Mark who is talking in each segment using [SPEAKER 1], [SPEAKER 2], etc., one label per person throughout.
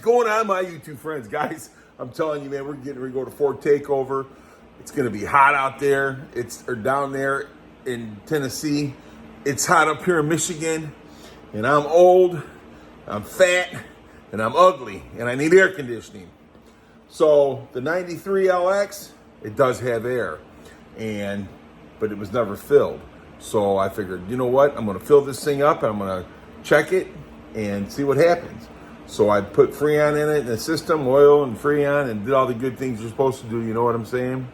[SPEAKER 1] going on, my YouTube friends? Guys, I'm telling you, man, we're getting ready to go to Ford Takeover. It's going to be hot out there. Or down there in Tennessee. It's hot up here in Michigan. And I'm old, I'm fat, and I'm ugly, and I need air conditioning. So the 93 LX, it does have air, but it was never filled. So I figured, you know what? I'm going to fill this thing up, and I'm going to check it and see what happens. So I put Freon in it, in the system, oil and Freon, and did all the good things you're supposed to do. You know what I'm saying?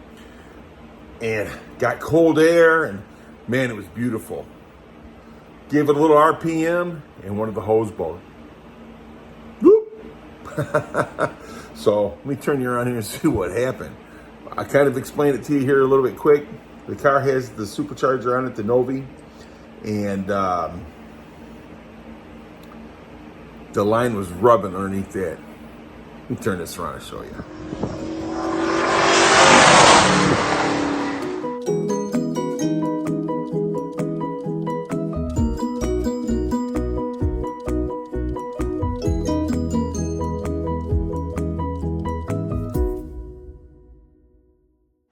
[SPEAKER 1] And got cold air, and man, it was beautiful. Gave it a little RPM, and one of the hose broke. Whoop! So let me turn you around here and see what happened. I kind of explained it to you here a little bit quick. The car has the supercharger on it, the Novi, and the line was rubbing underneath that. Let me turn this around and show you.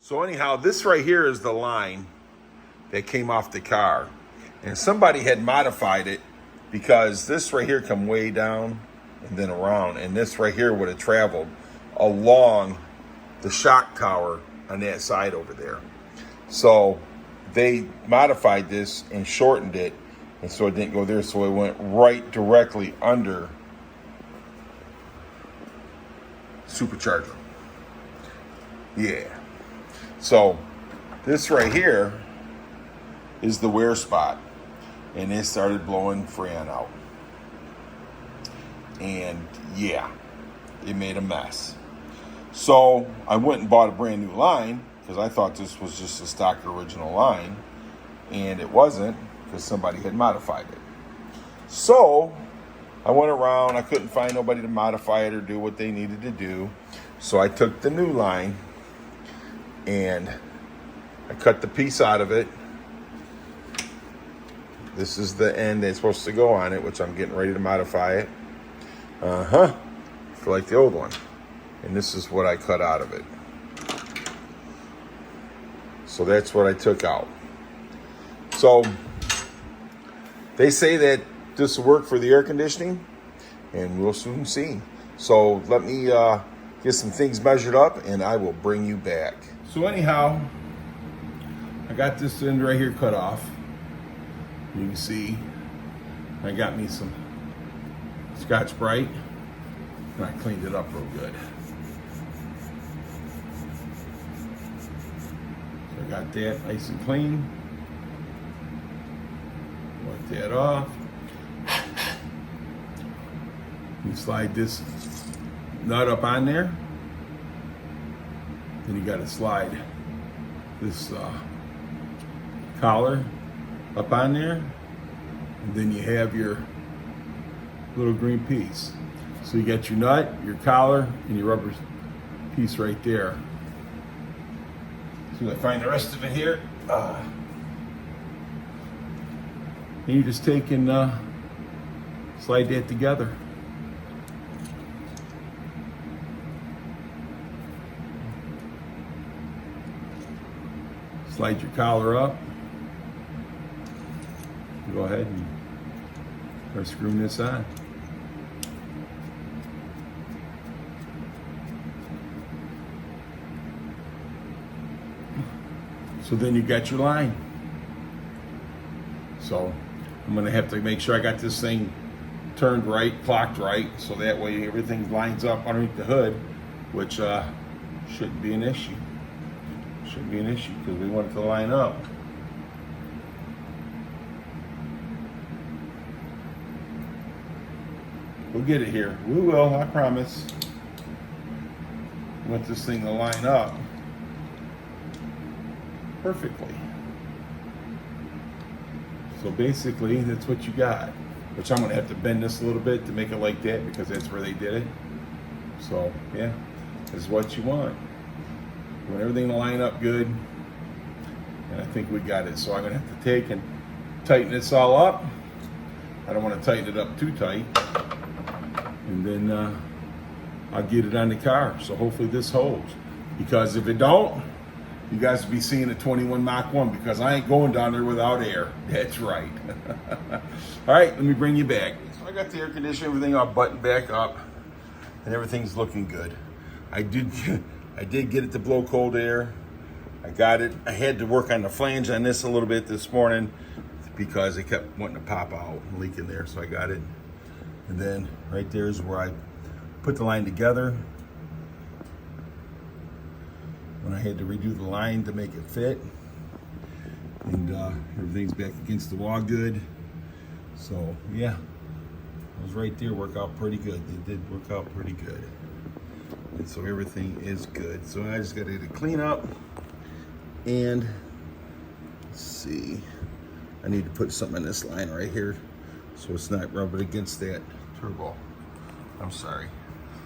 [SPEAKER 1] So anyhow, this right here is the line that came off the car. And somebody had modified it because this right here come way down and then around. And this right here would have traveled along the shock tower on that side over there. So they modified this and shortened it. And so it didn't go there. So it went right directly under supercharger. Yeah. So this right here is the wear spot, and it started blowing Freon out. And yeah, it made a mess. So I went and bought a brand new line because I thought this was just a stock original line, and it wasn't because somebody had modified it. So I went around, I couldn't find nobody to modify it or do what they needed to do. So I took the new line and I cut the piece out of it. This is the end that's supposed to go on it, which I'm getting ready to modify it. For like the old one. And this is what I cut out of it. So that's what I took out. So they say that this will work for the air conditioning, and we'll soon see. So let me get some things measured up, and I will bring you back. So anyhow, I got this end right here cut off. You can see I got me some Scotch-Brite, and I cleaned it up real good. So I got that nice and clean. Wipe that off. You slide this nut up on there. Then you got to slide this collar up on there, and then you have your little green piece. So you got your nut, your collar, and your rubber piece right there. So I find the rest of it here. And you just take and slide that together. Slide your collar up. Go ahead and start screwing this on. So then you got your line. So I'm gonna have to make sure I got this thing turned right, clocked right, so that way everything lines up underneath the hood, which shouldn't be an issue. Shouldn't be an issue because we want it to line up. We'll get it here. We will, I promise. We want this thing to line up perfectly. So basically, that's what you got. Which I'm gonna have to bend this a little bit to make it like that because that's where they did it. So yeah, this is what you want. You want everything to line up good. And I think we got it. So I'm gonna have to take and tighten this all up. I don't want to tighten it up too tight. And then I'll get it on the car. So hopefully this holds. Because if it don't, you guys will be seeing a 21 Mach 1 because I ain't going down there without air. That's right. All right, let me bring you back. So I got the air conditioning, everything all buttoned back up, and everything's looking good. I did get it to blow cold air. I got it. I had to work on the flange on this a little bit this morning because it kept wanting to pop out and leak in there, so I got it. And then right there is where I put the line together. When I had to redo the line to make it fit. And everything's back against the wall good. So yeah, those right there work out pretty good. They did work out pretty good. And so everything is good. So I just gotta get it clean up. And let's see, I need to put something in this line right here so it's not rubbing against that turbo. I'm sorry.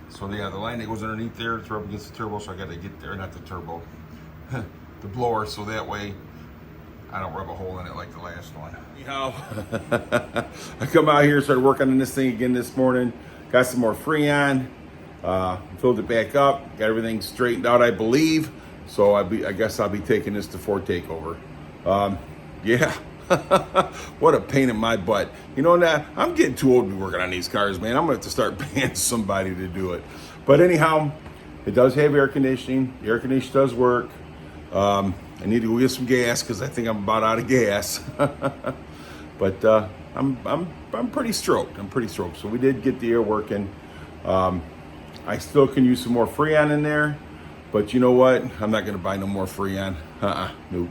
[SPEAKER 1] So yeah, the line that goes underneath there, it's rubbing against the turbo, so I gotta get there, not the turbo, the blower, so that way I don't rub a hole in it like the last one. Anyhow, I come out here, started working on this thing again this morning, got some more Freon, filled it back up, got everything straightened out, I believe. So I guess I'll be taking this to Ford Takeover. Yeah. What a pain in my butt. You know, now I'm getting too old to be working on these cars, man. I'm gonna have to start paying somebody to do it. But anyhow, it does have air conditioning. The air conditioning does work. I need to go get some gas because I think I'm about out of gas. But I'm pretty stoked. I'm pretty stoked. So we did get the air working. I still can use some more Freon in there, but you know what? I'm not gonna buy no more Freon. Nope.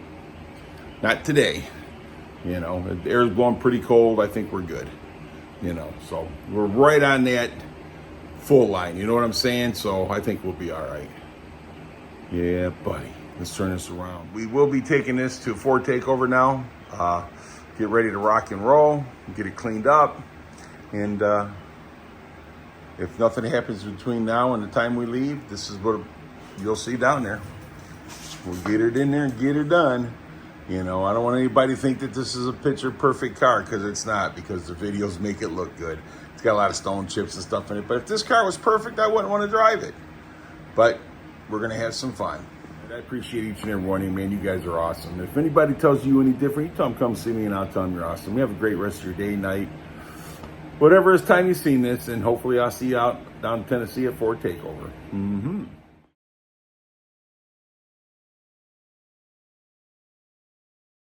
[SPEAKER 1] Not today. You know, the air's blowing pretty cold. I think we're good. You know, so we're right on that full line. You know what I'm saying? So I think we'll be all right. Yeah, buddy. Let's turn this around. We will be taking this to Ford Takeover now. Get ready to rock and roll. Get it cleaned up. And if nothing happens between now and the time we leave, this is what you'll see down there. We'll get it in there and get it done. You know, I don't want anybody to think that this is a picture perfect car, because it's not, because the videos make it look good. It's got a lot of stone chips and stuff in it. But if this car was perfect, I wouldn't want to drive it. But we're going to have some fun. And I appreciate each and every one of you, man. You guys are awesome. If anybody tells you any different, you tell them come see me and I'll tell them you're awesome. We have a great rest of your day, night, whatever is time you've seen this. And hopefully I'll see you out down in Tennessee at Ford Takeover.